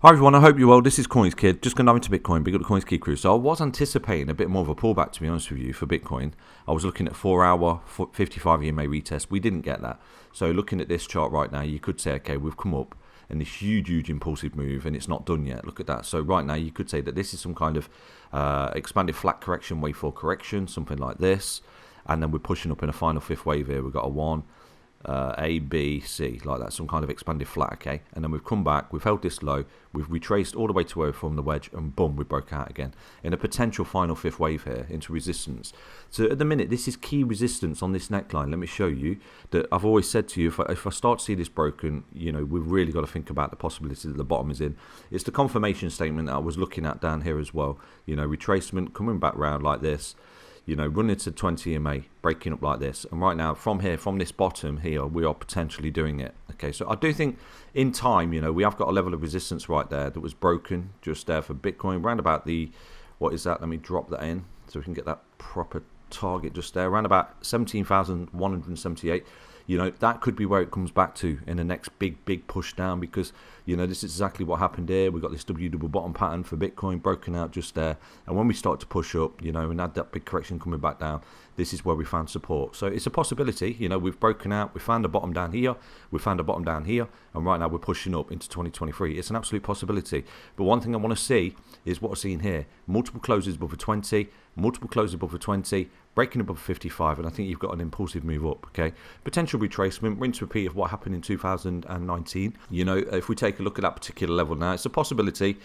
Hi everyone, I hope you're well. This is CoinsKid. Just going to dive into Bitcoin, big up the CoinsKid crew. So I was anticipating a bit more of a pullback, to be honest with you, for Bitcoin. I was looking at 4-hour, 55 EMA retest. We didn't get that. So looking at this chart right now, you could say, okay, we've come up in this huge impulsive move and it's not done yet. Look at that. So right now you could say that this is some kind of expanded flat correction, wave 4 correction, something like this. And then we're pushing up in a final fifth wave here. We've got a 1. A, B, C, like that, some kind of expanded flat, okay? And then we've come back, we've held this low, we've retraced all the way to where we formed the wedge, and boom, we broke out again in a potential final fifth wave here into resistance. So at the minute, this is key resistance on this neckline. Let me show you that I've always said to you, if I start to see this broken, you know, we've really got to think about the possibility that the bottom is in. It's the confirmation statement that I was looking at down here as well. You know, retracement, coming back round like this, you know, running to 20 EMA, breaking up like this. And right now, from here, from this bottom here, we are potentially doing it. Okay, so I do think in time, you know, we have got a level of resistance right there that was broken just there for Bitcoin. Around about the, what is that? Let me drop that in so we can get that proper target just there. Around about 17,178. You know, that could be where it comes back to in the next big push down, because, you know, this is exactly what happened here. We've got this W double bottom pattern for Bitcoin broken out just there. And when we start to push up, you know, and had that big correction coming back down, this is where we found support. So it's a possibility. You know, we've broken out, we found a bottom down here, we found a bottom down here, and right now we're pushing up into 2023. It's an absolute possibility. But one thing I want to see is what we're seeing here. Multiple closes above a 20, multiple closes above a 20, breaking above 55, and I think you've got an impulsive move up, okay? Potential retracement, rinse repeat of what happened in 2019. You know, if we take a look at that particular level now, it's a possibility,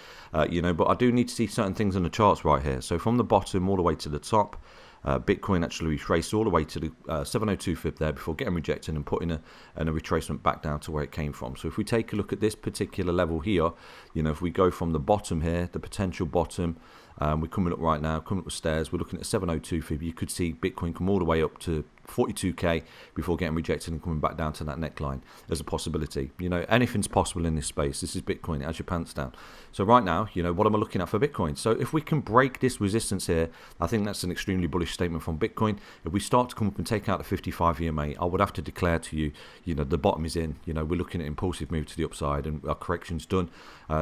you know, but I do need to see certain things on the charts right here. So from the bottom all the way to the top, Bitcoin actually retraced all the way to the 702 fib there before getting rejected and putting a retracement back down to where it came from. So if we take a look at this particular level here, you know, if we go from the bottom here, the potential bottom, we're coming up right now, coming up the stairs, we're looking at 702 fib. You could see Bitcoin come all the way up to 42k before getting rejected and coming back down to that neckline as a possibility. You know, anything's possible in this space. This is Bitcoin. It has your pants down. So right now, you know, what am I looking at for Bitcoin? So if we can break this resistance here, I think that's an extremely bullish statement from Bitcoin. If we start to come up and take out the 55 EMA, I would have to declare to you, you know, the bottom is in. You know, we're looking at impulsive move to the upside and our correction's done.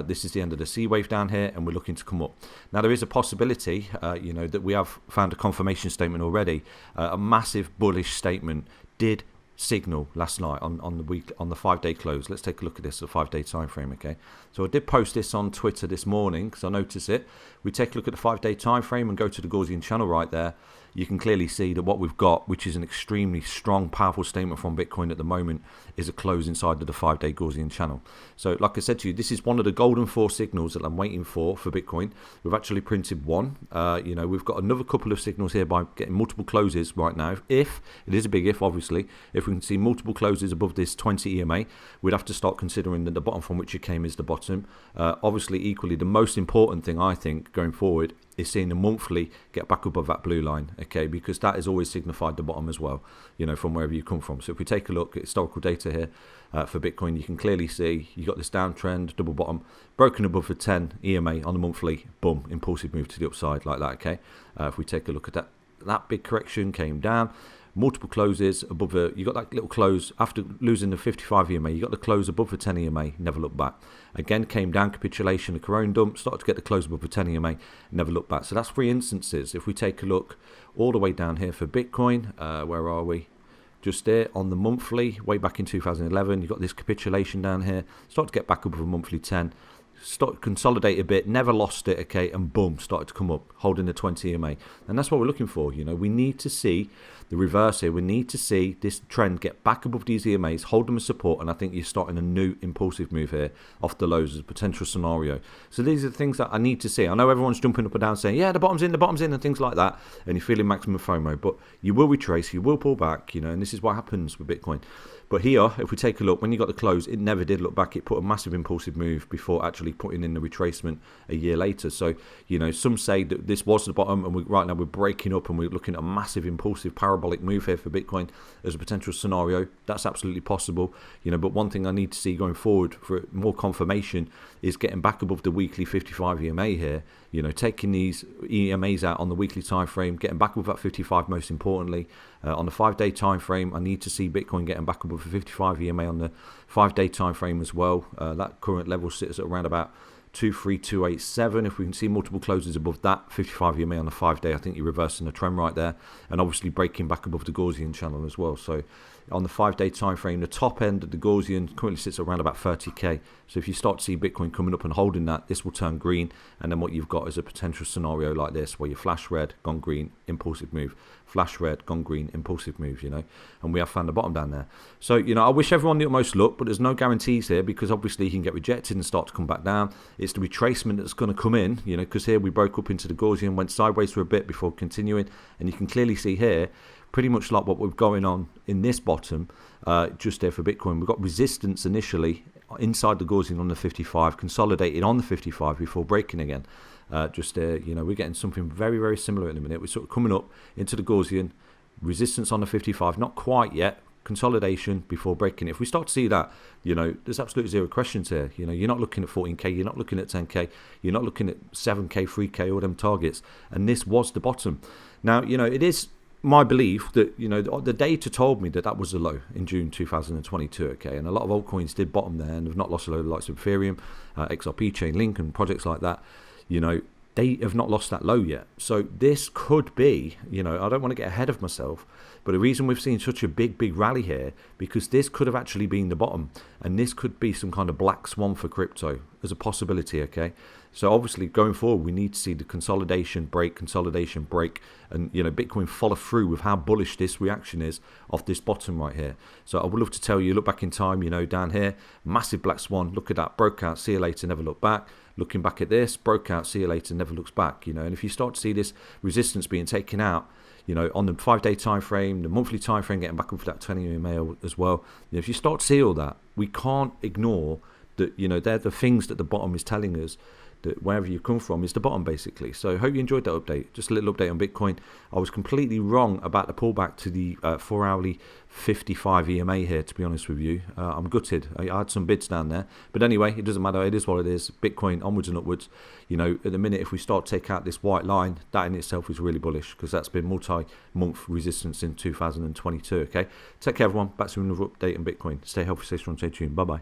This is the end of the C wave down here, and we're looking to come up. Now, there is a possibility, you know, that we have found a confirmation statement already. A massive bullish statement did signal last night on the week, on the 5-day close. Let's take a look at this, a 5-day time frame. Okay, so I did post this on Twitter this morning because I noticed it. We take a look at the 5-day time frame and go to the Gaussian channel right there. You can clearly see that what we've got, which is an extremely strong, powerful statement from Bitcoin at the moment, is a close inside of the 5-day Gaussian channel. So like I said to you, this is one of the golden 4 signals that I'm waiting for Bitcoin. We've actually printed one. You know, we've got another couple of signals here by getting multiple closes right now. If, it is a big if, obviously, if we can see multiple closes above this 20 EMA, we'd have to start considering that the bottom from which it came is the bottom. Obviously, equally, the most important thing, I think, going forward is seeing the monthly get back above that blue line, okay, because that has always signified the bottom as well, you know, from wherever you come from. So if we take a look at historical data here for Bitcoin, you can clearly see you got this downtrend, double bottom, broken above the 10 EMA on the monthly, boom, impulsive move to the upside like that, okay. If we take a look at that big correction came down, multiple closes above the, you got that little close after losing the 55 EMA, you got the close above the 10 EMA, never looked back. Again, came down, capitulation, the corona dump, started to get the close above the 10 EMA, never looked back. So that's 3 instances. If we take a look all the way down here for Bitcoin, where are we? Just there on the monthly, way back in 2011, you got this capitulation down here, started to get back above a monthly 10, started to consolidate a bit, never lost it, okay, and boom, started to come up, holding the 20 EMA. And that's what we're looking for, you know, we need to see the reverse here. We need to see this trend get back above these EMAs, hold them as support, and I think you're starting a new impulsive move here off the lows as a potential scenario. So these are the things that I need to see. I know everyone's jumping up and down saying, yeah, the bottom's in, and things like that, and you're feeling maximum FOMO, but you will retrace, you will pull back, you know, and this is what happens with Bitcoin. But here, if we take a look, when you got the close, it never did look back. It put a massive impulsive move before actually putting in the retracement a year later. So, you know, some say that this was the bottom, and right now we're breaking up and we're looking at a massive impulsive parabolic move here for Bitcoin as a potential scenario. That's absolutely possible, you know, but one thing I need to see going forward for more confirmation is getting back above the weekly 55 EMA here, you know, taking these EMAs out on the weekly time frame, getting back above that 55 most importantly. On the 5-day time frame, I need to see Bitcoin getting back above the 55 EMA on the 5-day time frame as well. That current level sits at around about 23287. If we can see multiple closes above that 55 EMA on the 5-day, I think you're reversing the trend right there, and obviously breaking back above the Gaussian channel as well. So on the 5-day time frame, the top end of the Gaussian currently sits around about 30k. So if you start to see Bitcoin coming up and holding that, this will turn green, and then what you've got is a potential scenario like this where you flash red, gone green, impulsive move, flash red, gone green, impulsive move, you know, and we have found the bottom down there. So, you know, I wish everyone the utmost luck, but there's no guarantees here, because obviously he can get rejected and start to come back down. It's the retracement that's going to come in, you know, because here we broke up into the Gaussian, went sideways for a bit before continuing, and you can clearly see here pretty much like what we're going on in this bottom, just there for Bitcoin. We've got resistance initially inside the Gaussian on the 55, consolidated on the 55 before breaking again. Just there, you know, we're getting something very, very similar at the minute. We're sort of coming up into the Gaussian, resistance on the 55, not quite yet, consolidation before breaking it. If we start to see that, you know, there's absolutely zero questions here. You know, you're not looking at 14k, you're not looking at 10k, you're not looking at 7k, 3k, all them targets. And this was the bottom. Now, you know, it is my belief that, you know, the data told me that that was the low in June 2022, okay, and a lot of altcoins did bottom there and have not lost a load of likes of Ethereum, XRP, Chainlink, and projects like that. You know, they have not lost that low yet. So this could be, you know, I don't want to get ahead of myself, but the reason we've seen such a big rally here, because this could have actually been the bottom, and this could be some kind of black swan for crypto as a possibility, okay? So obviously going forward, we need to see the consolidation break, and, you know, Bitcoin follow through with how bullish this reaction is off this bottom right here. So I would love to tell you, look back in time, you know, down here, massive black swan, look at that, broke out, see you later, never look back. Looking back at this, broke out, see you later, never looks back, you know. And if you start to see this resistance being taken out, you know, on the 5-day time frame, the monthly time frame, getting back up for that 20 EMA as well, you know, if you start to see all that, we can't ignore that, you know, they're the things that the bottom is telling us, that wherever you come from is the bottom, basically. So hope you enjoyed that update. Just a little update on Bitcoin. I was completely wrong about the pullback to the 4-hourly 55 EMA here, to be honest with you. I'm gutted. I had some bids down there, but anyway, it doesn't matter. It is what it is. Bitcoin onwards and upwards. You know, at the minute, if we start to take out this white line, that in itself is really bullish, because that's been multi-month resistance in 2022. Okay, take care, everyone. Back to another update on Bitcoin. Stay healthy, stay strong, stay tuned. Bye bye.